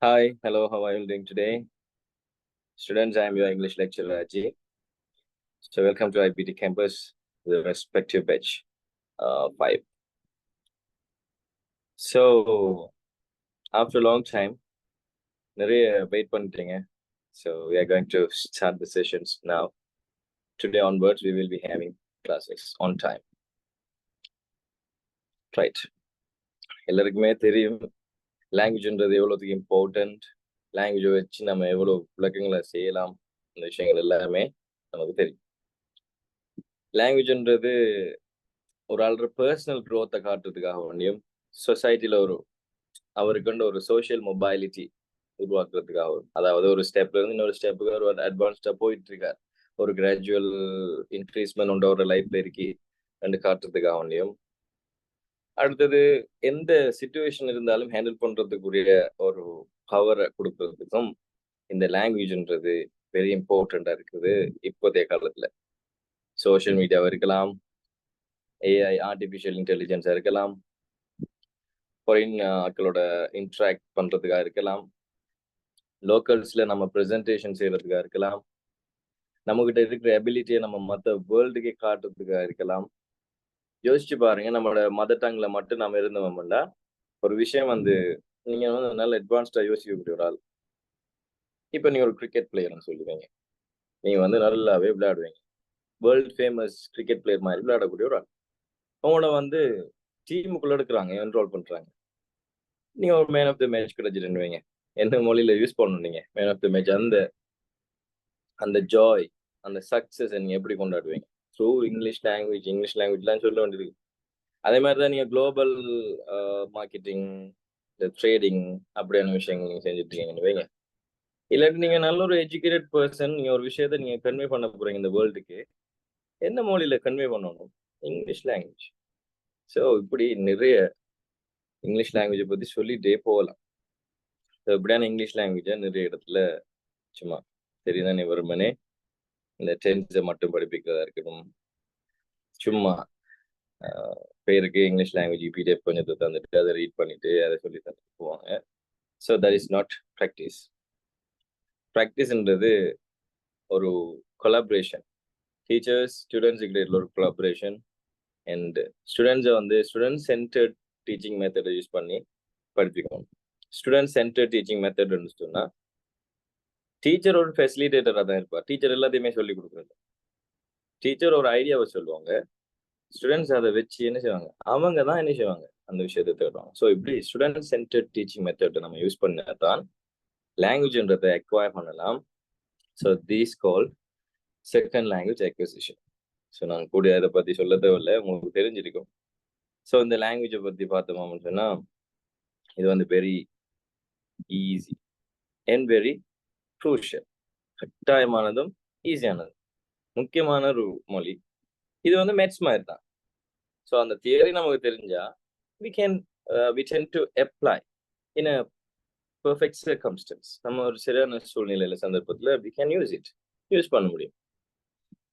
Hi, hello, how are you doing today? Students, I am your English lecturer, Ajay. So welcome to IPT campus, the respective batch 5. So after a long time, நிறைய wait பண்ணிட்டீங்க. So we are going to start the sessions now. Today onwards, we will be having classes on time. Right. எல்லாருக்குமே தெரியும் லாங்குவேஜ்ன்றது எவ்வளோத்துக்கு important, லாங்குவேஜை வச்சு நம்ம எவ்வளோ விளக்கங்களை செய்யலாம், இந்த விஷயங்கள் எல்லாமே நமக்கு தெரியும். லாங்குவேஜ்ன்றது ஒரு ஆளோட பர்சனல் க்ரோத்தை காட்டுறதுக்காக வேண்டியும் சொசைட்டில அவருக்குன்னு ஒரு சோஷியல் மொபைலிட்டி உருவாக்குறதுக்காகவும், அதாவது ஒரு ஸ்டெப்ல இருந்து இன்னொரு ஸ்டெப்புக்கு ஒரு அட்வான்ஸ்டா போயிட்டு இருக்கார், ஒரு கிராஜுவல் இன்க்ரீஸ்மெண்ட் உண்ட ஒரு லைஃப்ல இருக்கி ரெண்டு காட்டுறதுக்காக வேண்டியும், அடுத்தது எந்த சுச்சுவேஷன் இருந்தாலும் ஹேண்டில் பண்றதுக்குரிய ஒரு பவரை கொடுக்கறதுக்கும் இந்த லாங்குவேஜ்ன்றது வெரி இம்பார்ட்டண்டா இருக்குது. இப்போதைய காலத்துல சோஷியல் மீடியாவா இருக்கலாம், ஏஐ ஆர்டிபிஷியல் இன்டெலிஜென்ஸா இருக்கலாம், ஃபாரின் ஆட்களோட இன்ட்ராக்ட் பண்றதுக்காக இருக்கலாம், லோக்கல்ஸ்ல நம்ம ப்ரெசன்டேஷன் செய்யறதுக்காக இருக்கலாம், நம்மகிட்ட இருக்கிற எபிலிட்டியை நம்ம மற்ற வேர்ல்டுக்கே காட்டுறதுக்காக இருக்கலாம். யோசிச்சு பாருங்க, நம்மளோட மதர் டங்ல மட்டும் நம்ம இருந்தோம்னா ஒரு விஷயம் நீங்க நல்ல அட்வான்ஸ்டா யோசிக்கக்கூடிய ஒரு ஆள். இப்ப நீங்க ஒரு கிரிக்கெட் பிளேயர்னு சொல்லுவீங்க, நீங்க நல்லாவே விளையாடுவீங்க, வேர்ல்ட் ஃபேமஸ் கிரிக்கெட் பிளேயர் மாதிரி விளையாடக்கூடிய ஒரு ஆள். உங்களோட டீமுக்குள்ள எடுக்கிறாங்க, என்ரோல் பண்றாங்க, நீங்க ஒரு மேன் ஆஃப் த மேட்ச் கிடைச்சிட்டு வைங்க, எந்த மொழியில யூஸ் பண்ணணும் நீங்க மேன் ஆஃப் த மேட்ச், அந்த அந்த ஜாய், அந்த சக்சஸ் நீங்க எப்படி கொண்டாடுவீங்க? த்ரூ இங்கிலீஷ் லாங்குவேஜ்லாம் சொல்ல வேண்டியிருக்கு. அதே மாதிரி தான் நீங்க குளோபல் மார்க்கெட்டிங், இந்த ட்ரேடிங் அப்படியான விஷயங்கள் நீங்க செஞ்சுட்டு இருக்கீங்கன்னு வைங்க. இல்லாட்டி நீங்க நல்ல ஒரு எஜுகேட்டட் பர்சன், நீங்க ஒரு விஷயத்த நீங்க கன்வே பண்ண போறீங்க இந்த வேர்ல்டுக்கு, என்ன மொழியில கன்வே பண்ணணும்? English language. ஸோ இப்படி நிறைய இங்கிலீஷ் லாங்குவேஜை பத்தி சொல்லிட்டே போகலாம். இப்படியான இங்கிலீஷ் லாங்குவேஜை நிறைய இடத்துல சும்மா சரிதானே வெறுமனே இந்த டென்ஸை மட்டும் படிப்பிக்கிறதா இருக்கட்டும், சும்மா பேருக்கு இங்கிலீஷ் லாங்குவேஜ் பிடிஎஃப் கொஞ்சத்தை தந்துட்டு அதை ரீட் பண்ணிட்டு அதை சொல்லி தந்துட்டு போவாங்க. So that is not practice. ப்ராக்டிஸ்ன்றது ஒரு கொலாபரேஷன், டீச்சர்ஸ் ஸ்டூடெண்ட்ஸ் கிட்ட ஒரு collaboration. And student centred teaching மெத்தடை யூஸ் பண்ணி படிப்பிக்கணும். ஸ்டூடெண்ட் சென்டர்ட் டீச்சிங் மெத்தட்னு சொன்னா டீச்சர் ஒரு ஃபெசிலிட்டேட்டராக தான் இருப்பார். டீச்சர் எல்லாத்தையுமே சொல்லி கொடுக்குறது. டீச்சர் ஒரு ஐடியாவை சொல்லுவாங்க, ஸ்டூடெண்ட்ஸ் அதை வச்சு என்ன செய்வாங்க, அவங்க தான் என்ன செய்வாங்க, அந்த விஷயத்தை தேடுவாங்க. ஸோ இப்படி ஸ்டூடெண்ட் சென்டர்ட் டீச்சிங் மெத்தட் நம்ம யூஸ் பண்ணா தான் லாங்குவேஜ்ன்றதை அக்வயர் பண்ணலாம். So these call second language acquisition. So நான் கூட அதை பற்றி சொல்ல தேவையில்லை, உங்களுக்கு தெரிஞ்சிருக்கும். ஸோ இந்த லாங்குவேஜை பற்றி பார்த்தோம்னு சொன்னா இது very easy and very crucial. கட்டாயமானதும் ஈஸியானதும் முக்கியமான ஒரு மொழி. இது மேத்ஸ் மாதிரி தான். ஸோ அந்த தியரி நமக்கு தெரிஞ்சா we tend to apply in a perfect circumstance. நம்ம ஒரு சரியான சூழ்நிலையில சந்தர்ப்பத்துல we can யூஸ் பண்ண முடியும்.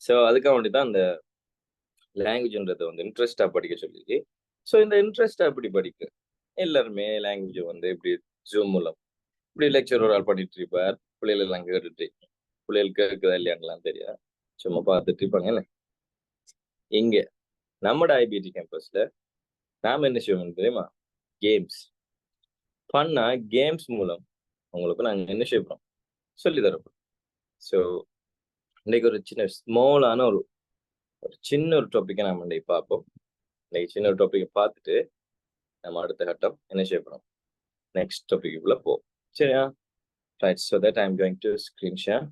ஸோ அதுக்காக வேண்டி தான் அந்த லாங்குவேஜ்ன்றதை இன்ட்ரெஸ்டா படிக்க சொல்லி. ஸோ இந்த இன்ட்ரெஸ்டா எப்படி படிக்க எல்லாருமே லாங்குவேஜை இப்படி ஜூம் மூலம் இப்படி லெக்சர் ஒரு ஆள் பண்ணிட்டு இருப்பார், பிள்ளைகள் எல்லாம் கேட்டுட்டு, பிள்ளைகளுக்கு இருக்குதா இல்லையான்லாம் தெரியாது, சும்மா பார்த்துட்டு இருப்பாங்க. இங்க நம்மட ஐபிடி கேம்பஸ்ல நாம என்ன செய்வோம் தெரியுமா? கேம்ஸ் பண்ணா கேம்ஸ் மூலம் உங்களுக்கு நாங்க என்ன செய்யறோம் சொல்லி தரப்போம். ஸோ இன்னைக்கு ஒரு சின்ன ஸ்மாலான ஒரு சின்ன ஒரு டாப்பிக்கை நம்ம இன்னைக்கு பார்ப்போம். இன்னைக்கு சின்ன ஒரு டாப்பிக்கை பார்த்துட்டு நம்ம அடுத்த கட்டம் என்ன செய்யப்போம், நெக்ஸ்ட் டாபிக்குள்ள போவோம். சரியா? Right. So that I am going to screen share.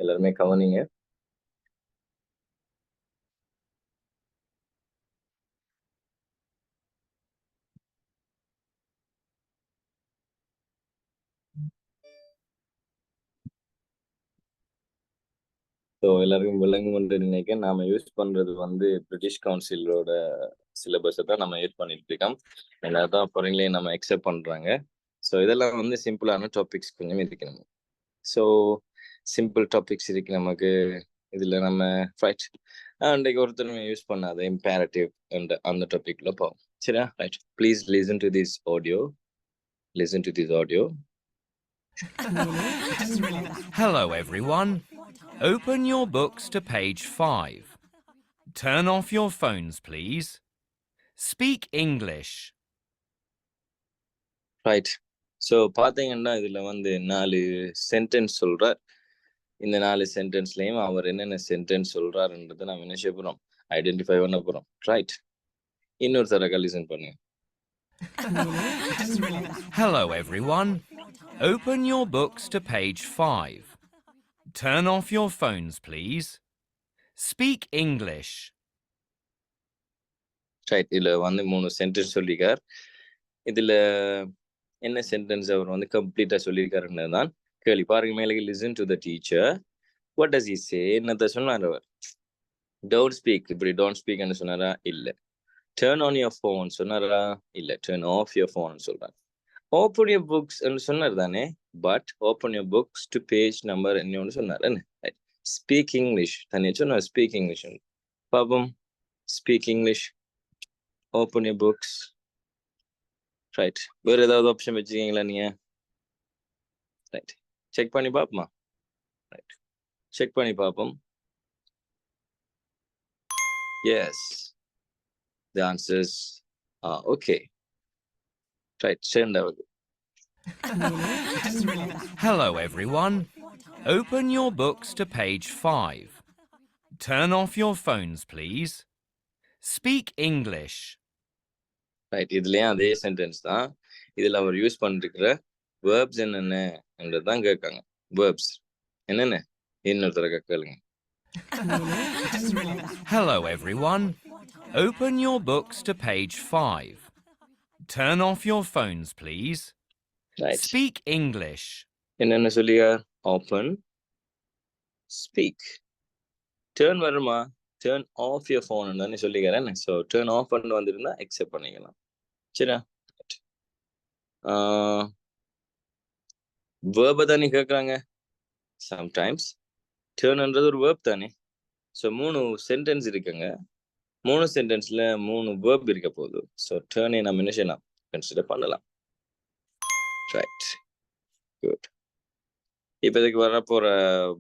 எல்லாருமே கவனிங்க. ஸோ எல்லாருக்கும் விளங்கும்னு நினைக்க நாம யூஸ் பண்றது பிரிட்டிஷ் கவுன்சிலோட சிலபஸை தான் நம்ம யூஸ் பண்ணிட்டு இருக்கோம். என்னதான் ஃபாரின்லேயும் நம்ம அக்செப்ட் பண்றாங்க. ஸோ இதெல்லாம் சிம்பிளான டாபிக்ஸ் கொஞ்சம் இருக்கு நம்ம. ஸோ சிம்பிள் டாபிக்ஸ் இருக்கு நமக்கு இதுல. நம்ம ரைட் அன்றைக்கு ஒருத்தர் யூஸ் பண்ணாத இம்பேரட்டிவ் அந்த டாபிக்ல போவோம். சரியா? Right. Please listen to this audio. Hello everyone. Open your books to page 5. Turn off your phones, please. Speak English. Right. So பார்த்தீங்கன்னா இதுல வந்து 4 சென்டென்ஸ் சொல்றார். இந்த 4 சென்டென்ஸ்லயும் அவர் என்னென்ன சென்டென்ஸ் சொல்றாருன்றதை நம்ம என்ன செய்ய போறோம், ஐடென்டிஃபை பண்ண போறோம். ரைட். இன்னொரு தடவை லிசன் பண்ணுங்க. Hello everyone. Open your books to page 5. Turn off your phones, please. Speak English. Right. இதுல வந்து 3 சென்டென்ஸ் சொல்லியிருக்கார். இதுல என்ன சென்டென்ஸ் அவர் வந்து கம்ப்ளீட்டா சொல்லியிருக்காருன்னு தான் கேள்வி. பாருங்க மேலே, listen to the teacher. What does he சே? என்னத்த சொன்னார் அவர்? டோன்ட் ஸ்பீக், இப்படி டோன்ட் ஸ்பீக்னு சொன்னாரா? இல்ல. டர்ன் ஆன் யுவர் ஃபோன் சொன்னாரா? இல்ல. டர்ன் ஆஃப் யுவர் ஃபோன் சொல்றாங்க. ஓப்பன் யுவர் புக்ஸ் சொன்னார் தானே, but open your books to page number என்ன சொன்னார். என்ன ஸ்பீக் இங்கிலீஷ் தனியா சொன்னார். ஸ்பீக் இங்கிலீஷ் பாப்போம். Speak English, open your books. Right. வேற ஏதாவது ஆப்ஷன் வச்சுக்கீங்களா நீங்க? ரைட். செக் பண்ணி பார்ப்போமா? ரைட். செக் பண்ணி பார்ப்போம். Yes, the answers are okay. Right, send out. Hello everyone. Open your books to page 5. Turn off your phones, please. Speak English. Right, இதுலயும் அதே sentence தான். இதுல அவர் யூஸ் பண்ணிருக்கிற verbs என்னென்னதான் கேட்காங்க. verbs என்னென்ன இன்னொரு தடவை கேளுங்க. Hello everyone. Open your books to page 5. Turn off your phones, please. Right. Speak English. என்னென்ன சொல்லியா? Open, speak. Turn வருமா? Turn off your phone தானே சொல்லிக்கிறேன். ஸோ turn off பண்ணு வந்திருந்தா அக்செப்ட் பண்ணிக்கலாம். சரியா? verb தானே கேட்குறாங்க. சம்டைம்ஸ் டேர்ன்ன்றது ஒரு verb தானே. ஸோ 3 சென்டென்ஸ் இருக்குங்க. 3 சென்டென்ஸ்ல 3 verb இருக்க போகுது. ஸோ டேர்னை நம்ம என்ன செய்யலாம், கன்சிடர் பண்ணலாம். Right, good. இப்போ இதுக்கு வர போற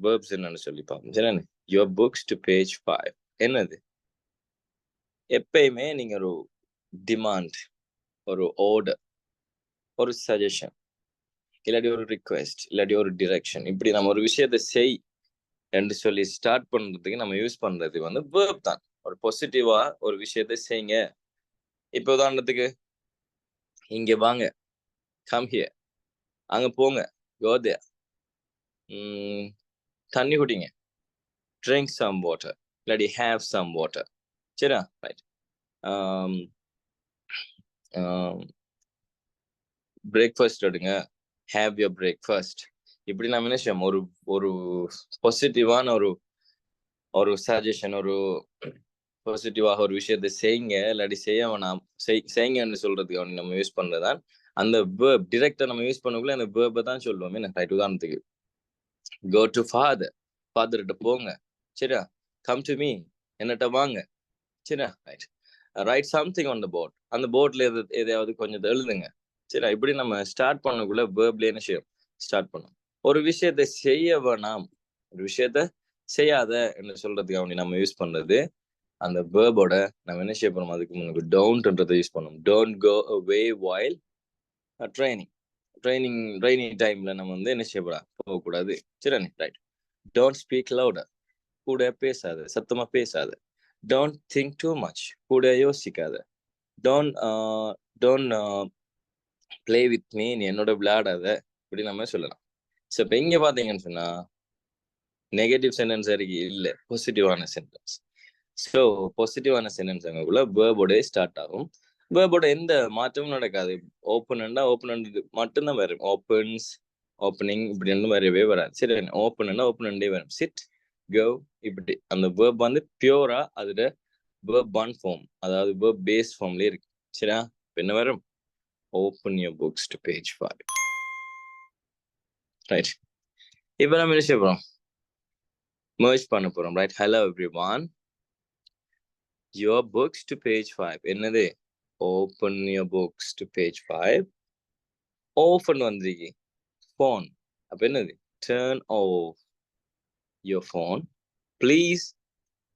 verbs என்னன்னு சொல்லி பார்ப்போம். சரிண்ணே. your books to page 5 என்னது? எப்பயுமே நீங்க ஒரு டிமாண்ட், ஒரு ஆர்டர், ஒரு சஜஷன், இல்லாட்டி ஒரு ரிக்வெஸ்ட், இல்லாட்டி ஒரு டிரெக்ஷன், இப்படி நம்ம ஒரு விஷயத்தை செய் என்று சொல்லி ஸ்டார்ட் பண்றதுக்கு நம்ம யூஸ் பண்றது வந்து verb தான். ஒரு பாசிட்டிவா ஒரு விஷயத்தை செய்யுங்க. இப்போ உதாரணத்துக்கு இங்க வாங்க, கம் ஹியர். அங்க போங்க, go there. தண்ணி குடிங்க, drink some water, இல்லாட்டி have some water. சரியா? ரைட். பிரேக்ஃபாஸ்ட் எடுங்க, have your breakfast. இப்படி நம்ம என்ன செய்யணும், ஒரு ஒரு பாசிட்டிவான ஒரு சஜஷன், ஒரு பாசிட்டிவாக ஒரு விஷயத்தை செய்யுங்க, இல்லாட்டி செய்ய வேணாம், செய்யுங்கன்னு சொல்றதுக்கு நம்ம யூஸ் பண்றதுதான் அந்த வேர்ப். டிரெக்டா நம்ம யூஸ் பண்ணக்குள்ள அந்த வேர்பை தான் சொல்லுவோம். என்ன ரைட்? உதாரணத்துக்கு go to father, ஃபாதர்கிட்ட போங்க. சரியா? come to me, என்னட்ட வாங்க. சரியா? Right. Right something on the board, அந்த போர்ட்ல எதையாவது கொஞ்சம் எழுதுங்க. சரி, இப்படி நம்ம ஸ்டார்ட் பண்ணக்குள்ள வேர்ப்ல என்ன செய்யும், ஸ்டார்ட் பண்ணும். ஒரு விஷயத்தை செய்ய வேணாம், ஒரு விஷயத்த செய்யாத என்று சொல்றதுக்கு நம்ம யூஸ் பண்றது அந்த வேர்போட நம்ம என்ன செய்ய போறோம், அதுக்கு முன்னாடி டோன்ட்ன்றதை யூஸ் பண்ணோம். Don't go away while training டைம்ல நம்ம வந்து என்ன செய்யக்கூடாது, போகக்கூடாது. சரி, ரைட். டோன்ட் ஸ்பீக் லவுடர், கூட பேசாத, சத்தமா பேசாத. டோன்ட் திங்க் டூ மச், கூட யோசிக்காத. டோன்ட் பிளே வித் மீ, நீ என்னோட விளையாடாத, இப்படி நம்ம சொல்லலாம். ஸோ இப்போ இங்க பாத்தீங்கன்னு சொன்னா நெகட்டிவ் சென்டென்ஸ் இருக்கு இல்ல, பாசிட்டிவான சென்டென்ஸ். ஸோ பாசிட்டிவான சென்டென்ஸ் அங்கக்குள்ள வேர்போட ஸ்டார்ட் ஆகும். வேர்போட எந்த மாற்றமும் நடக்காது. ஓப்பன் மட்டும்தான் வரும். ஓப்பன்ஸ், ஓப்பனிங் இப்படி ஒன்றும் வரவே வராது. சரி, ஓப்பன் ஓப்பன் வரும். சிட், கோ, இப்படி அந்த வேர்ப் வந்து பியூரா அதுல வேர்ப் ஒன் ஃபார்ம், அதாவது வேர்ப் பேஸ் ஃபார்ம்ல இருக்கு. சரியா? என்ன வரும்? Open your books to page 5. Right. இப்போ நம்ம என்ன செய்ய போறோம், merge பண்ண போறோம். Right. hello everyone, your books to page 5 என்னது? open your books to page 5. open வந்திருக்கு, phone அப்ப என்னது? Turn off your phone. Please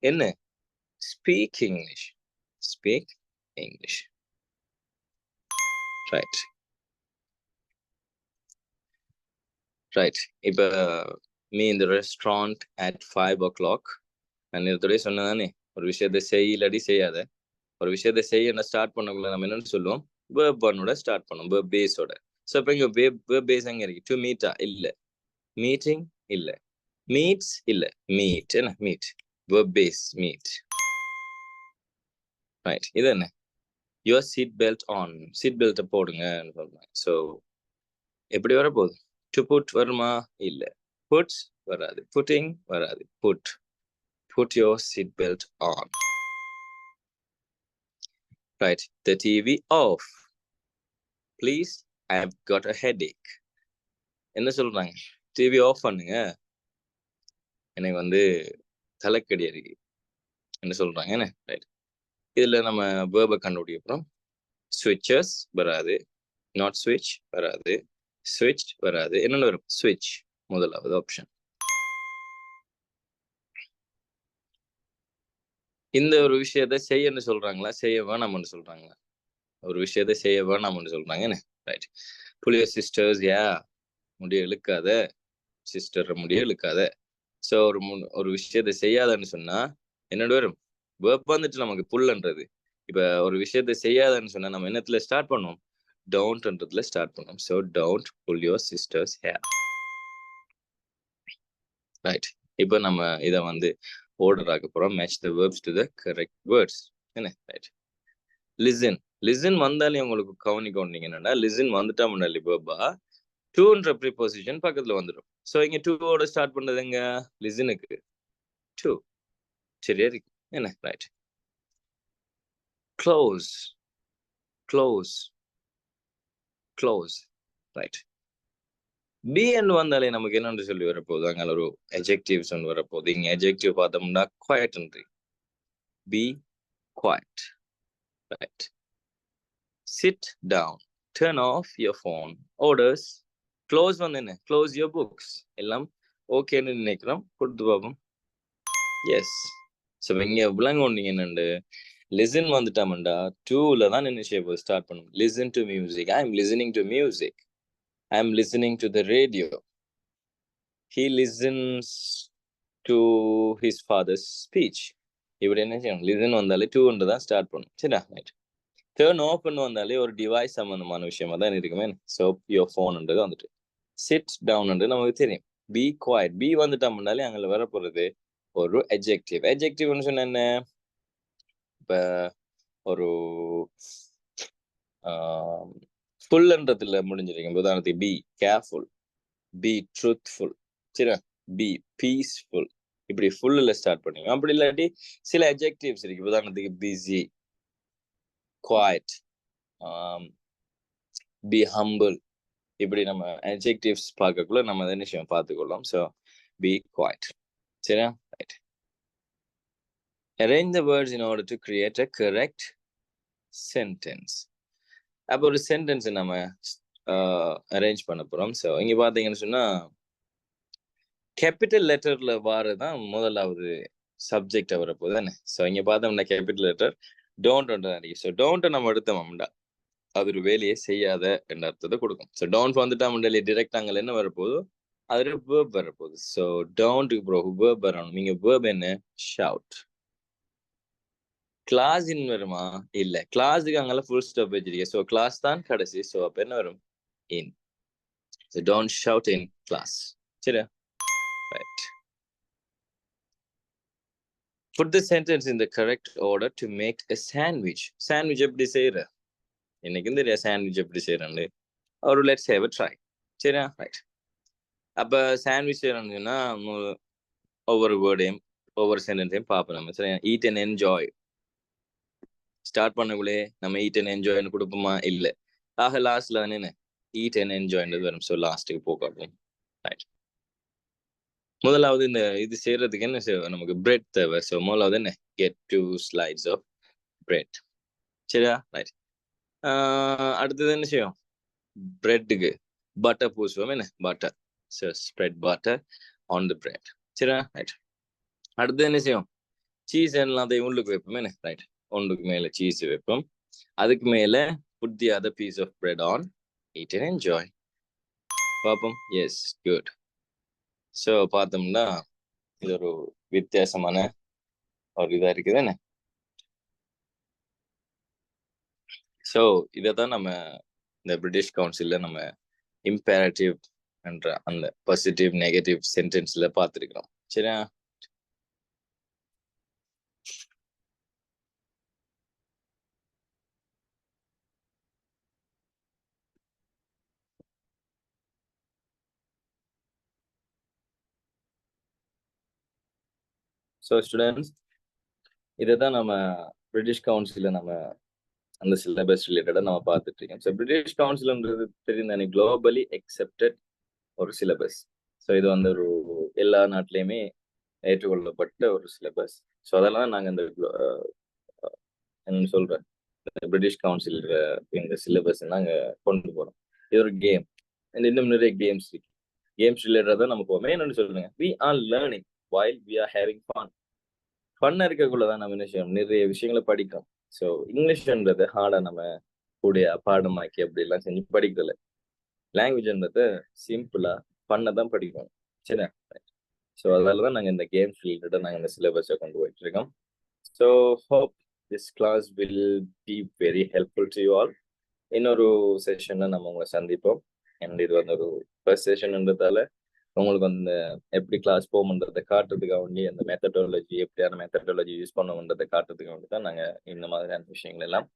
என்ன? Speak English. Speak English. Right. Right. இப்ப me in the restaurant at 5 o'clock. நான் நேரத்தோடய சொன்னதானே, ஒரு விஷயத்தை செய் இல்லாட்டி செய்யாத. ஒரு விஷயத்தை செய்ய ஸ்டார்ட் பண்ணக்குள்ள நம்ம என்னன்னு சொல்லுவோம்? verb 1 ஸ்டார்ட் பண்ணும், verb base ஓட. ஸோ இப்போ இங்க verb base எங்க இருக்கு? டு மீட்டா? இல்ல. மீட்டிங்? இல்ல. மீட்ஸ்? இல்ல. மீட். என்ன? Meet. verb base meet. Right. இது என்ன? your seat belt on. Seat பெல்ட்டை போடுங்கன்னு சொல்றேன். ஸோ எப்படி வரப்போகுது? டு புட் வருமா? இல்ல. புட்ஸ் வராது. புட்டிங் வராது. Put. Put your seat belt on. Right. The TV off. Please, I've got a headache. என்ன சொல்றாங்க? டிவி ஆஃப் பண்ணுங்க, எனக்கு வந்து தலைக்கடி இருக்கு என்ன சொல்றாங்க. என்ன? ரைட். இதுல நம்ம வேர்பை கண்டுபிடிக்க போறோம். ஸ்விட்சஸ் வராது, நாட் ஸ்விட்ச் வராது, ஸ்விட்ச் வராது. என்னென்ன வரும்? ஸ்விட்ச் முதலாவது ஆப்ஷன். இந்த ஒரு விஷயத்த செய்யன்னு சொல்றாங்களா, செய்ய வேணாம்னு சொல்றாங்களா? ஒரு விஷயத்த செய்ய வேணாம்னு சொல்றாங்க. என்ன? ரைட். புளிய சிஸ்டர்ஸ், யா முடிய இழுக்காத, சிஸ்டர் முடிய இழுக்காத. ஸோ ஒரு விஷயத்த செய்யாதன்னு சொன்னா என்னோட வரும்? வேர்ப் வந்துட்டு நமக்கு புல்ன்றது. இப்ப ஒரு விஷயத்த செய்யாதன்னு சொன்னா நம்ம என்னத்துல ஸ்டார்ட் பண்ணுவோம்? டோன்ட்ன்றதுல ஸ்டார்ட் பண்ணுவோம். So don't pull your sisters' hair. Right. இப்போ நம்ம இதை வந்து ஆர்டர் ஆக போறோம். Match the verbs to the correct words. என்ன? ரைட். லிசன். லிசன் வந்தாலே உங்களுக்கு கவனிக்கணும். என்னன்னா லிசன் வந்துட்டா முன்னாடி வேர்பா டூன்ற ப்ரீபோசிஷன் பக்கத்துல வந்துடும். ஸோ இங்க டூவோட ஸ்டார்ட் பண்ணது எங்க? லிசனுக்கு டூ. சரியா இருக்கு. என்ன? Right. Close. Close. Close. Right. Be and வந்தாலே நமக்கு என்னன்னு சொல்லி வரப்போகுது? அங்கே ஒரு எஜெக்டிவ்ஸ் ஒன்று வரப்போகுது. இங்க எஜெக்டிவ் பார்த்தோம்னா quiet. Be quiet. Right. Sit down. Turn off your phone. Orders. Close வந்து என்ன? Close your books. எல்லாம் ஓகேன்னு நினைக்கிறோம். கொடுத்து பார்ப்போம். எஸ். ஸோ இங்க விளங்கொண்டீங்க என்னண்டு லிசன் வந்துட்டாமண்டா டூல தான் என்ன செய்ய போது? ஸ்டார்ட் பண்ணும். Listen to music. I am listening to music. I am listening to the radio. He listens to his father's speech. இப்படி என்ன செய்யணும்? லிசன் வந்தாலே டூன்னு தான் ஸ்டார்ட் பண்ணும். சரியா? ரைட். டர்ன் ஓப்பன் வந்தாலே ஒரு டிவைஸ் சம்பந்தமான விஷயமா தான் இருக்குமே. ஸோ யோர் ஃபோன்ன்றது வந்துட்டு சிட் டவுன்ன்றது நமக்கு தெரியும். B quiet. பி வந்துட்டா முன்னாலே அங்கே வரப்போறது ஒரு எஜெக்டிவ். எஜெக்டிவ்னு சொன்ன என்ன? இப்போ ஒரு ஃபுல்ன்றதுல முடிஞ்சிருக்கேன். உதாரணத்துக்கு பி கேர்ஃபுல், பி ட்ரூத்ஃபுல், சரியா? B peaceful. இப்படி ஃபுல்ல ஸ்டார்ட் பண்ணுங்க. அப்படி இல்லாட்டி சில எஜெக்டிவ்ஸ் இருக்கு. உதாரணத்துக்கு பிஸி, குவாய்ட், பி ஹம்பிள். இப்படி நம்ம எஜெக்டிவ்ஸ் பார்க்கக்குள்ள நம்ம என்ன விஷயம் பார்த்துக்கொள்ளலாம். So be quiet. சரியா? Right. Arrange the words in order to create a correct sentence. அப்போ ஒரு சென்டென்ஸ் நம்ம அரேஞ்ச் பண்ண போறோம். ஸோ இங்க பாத்தீங்கன்னு சொன்னா கேபிட்டல் லெட்டர்ல வாரதான் முதலாவது சப்ஜெக்ட் வரப்போகுது தானே. ஸோ இங்க பார்த்தோம்னா கேபிட்டல் லெட்டர் டோன்ட் இருக்கு. ஸோ டோன்ட்டை நம்ம எடுத்தோம்டா அது ஒரு வேலையை செய்யாத என்ற அர்த்தத்தை கொடுக்கும். ஸோ டோன்ட் வந்துட்டா முன்னாடி டிரெக்ட் அங்கே என்ன வரப்போகுது? அது வேர்ப் வரப்போகுது. ஸோ டோன்ட்டுக்கு ப்ரோ வேர்ப் வரணும். நீங்க வேர்ப் என்ன? ஷவுட். கிளாஸ் இன் வருமா? இல்ல. கிளாஸுக்கு அங்கெல்லாம் ஃபுல் ஸ்டாப் வச்சிருக்கேன். ஸோ கிளாஸ் தான் கடைசி. ஸோ அப்ப என்ன வரும்? In. So don't shout in class. சரியா? Right. Put the sentence in the correct order to make a sandwich. Sandwich எப்படி செய்யற? எனக்கு தெரியாது சாண்ட்விச் எப்படி செய்யறேன்னு. ஒரு லெட்ஸ் ஹேவ் a try. சரியா? ரைட். அப்ப சாண்ட்விச் செய்யறோம்னா ஒவ்வொரு வேர்டையும் ஒவ்வொரு சென்டென்ஸையும் பார்ப்போம் நம்ம. சரியா? Eat and enjoy. ஸ்டார்ட் பண்ணக்குள்ளே நம்ம ஈட் அண்ட் என்ஜாய்னு கொடுப்போமா? இல்லை. ஆக லாஸ்ட்ல என்ன? ஈட் அண்ட் என்ஜாய்ன்றது வரும். ஸோ லாஸ்ட்டுக்கு போகும். ரைட். முதலாவது இந்த இது செய்யறதுக்கு என்ன நமக்கு பிரெட் தேவை. ஸோ முதலாவது என்ன? Get 2 slices of bread. சரியா? ரைட். அடுத்தது என்ன செய்யும்? பிரெட்டுக்கு பட்டர் பூசுவோம். என்ன? Butter. So spread butter on the bread. சரியா? ரைட். அடுத்து என்ன செய்யும்? சீஸ் எல்லாத்தையும் உள்ளுக்கு வைப்போம் என்ன? ரைட். ஒன்றுக்கு மேல சீஸ் வைப்போம். அதுக்கு மேல put the other piece of bread on. Eat and enjoy. பாப்போம். Yes, good. ஸோ பார்த்தோம்னா இது ஒரு வித்தியாசமான ஒரு இதா இருக்குது என்ன? ஸோ இதை தான் நம்ம இந்த பிரிட்டிஷ் கவுன்சிலில் நம்ம இம்பேரட்டிவ் என்ற அந்த பாசிட்டிவ் நெகட்டிவ் சென்டென்ஸ்ல பார்த்துருக்கிறோம். சரியா? ஸோ ஸ்டூடெண்ட்ஸ், இதை தான் நம்ம பிரிட்டிஷ் கவுன்சிலில் நம்ம அந்த சிலபஸ் ரிலேட்டடாக நம்ம பார்த்துட்டு இருக்கோம். ஸோ பிரிட்டிஷ் கவுன்சில்ன்றது தெரியும் தானே, குளோபலி அக்செப்டட் ஒரு சிலபஸ். ஸோ இது வந்து ஒரு எல்லா நாட்டிலையுமே ஏற்றுக்கொள்ளப்பட்ட ஒரு சிலபஸ். ஸோ அதெல்லாம் நாங்கள் இந்த என்ன சொல்கிறேன், பிரிட்டிஷ் கவுன்சில் இந்த சிலபஸ் நாங்கள் கொண்டு போகிறோம். இது ஒரு கேம், இன்னும் நிறைய கேம்ஸ் இருக்கு. கேம்ஸ் ரிலேட்டடாக தான் நம்ம போவோம். என்னன்னு சொல்லுங்க, we are learning while we are having fun. Fun இருக்கக்குள்ளதான் நம்ம என்ன செய்யணும், நிறைய விஷயங்களை படிக்கிறோம். ஸோ இங்கிலீஷ்ன்றது ஹார்டா நம்ம கூடிய பாடமாக்கி அப்படி எல்லாம் செஞ்சு படிக்கிறதில்ல. லாங்குவேஜ்ன்றத சிம்பிளா ஃபன்னை தான் படிக்கணும். சரியா? ஸோ அதனால தான் நாங்கள் இந்த கேம்ஸ் ரிலேட்டடாக நாங்கள் இந்த சிலபஸை கொண்டு போயிட்டு இருக்கோம். So hope this class will be very helpful to you all. இன்னொரு செஷன்ல நம்ம உங்களை சந்திப்போம். அண்ட் இது வந்து ஒரு ஃபர்ஸ்ட் செஷன்ன்றதால உங்களுக்கு அந்த எப்படி கிளாஸ் போகும்ன்றதை காட்டுறதுக்காக வேண்டி அந்த மெத்தடாலஜி, எப்படியான மெத்தடாலஜி யூஸ் பண்ணுவோன்றதை காட்டுறதுக்காக வேண்டி தான் நாங்கள் இந்த மாதிரியான விஷயங்கள் எல்லாம்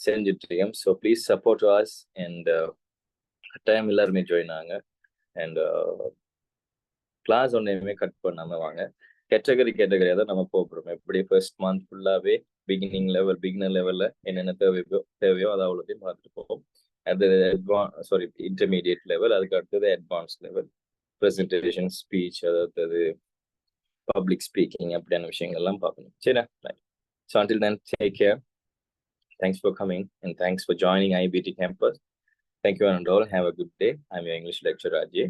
செஞ்சுட்டு இருக்கோம். So please support was and time எல்லாருமே ஜாயின் ஆகுங்க. அண்ட் கிளாஸ் ஒன்றையுமே கட் பண்ணாமல் வாங்க. கேட்டகரியாக தான் நம்ம போகிறோம். எப்படி ஃபர்ஸ்ட் மந்த் ஃபுல்லாகவே பிகினர் லெவலில் என்னென்ன தேவையோ அதை அவ்வளோத்தையும் பார்த்துட்டு போவோம். அது இன்டர்மீடியட் லெவல், அதுக்கு அடுத்தது அட்வான்ஸ் லெவல், ப்ரெசன்டேஷன், ஸ்பீச், அதாவது பப்ளிக் ஸ்பீக்கிங், அப்படியான விஷயங்கள்லாம் பார்க்கணும். சரியா? Right. So until then, take care. Thanks for coming and thanks for joining IBT campus. Thank you and all. Have a good day. I'm your English lecturer, Ajay.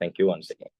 Thank you once again.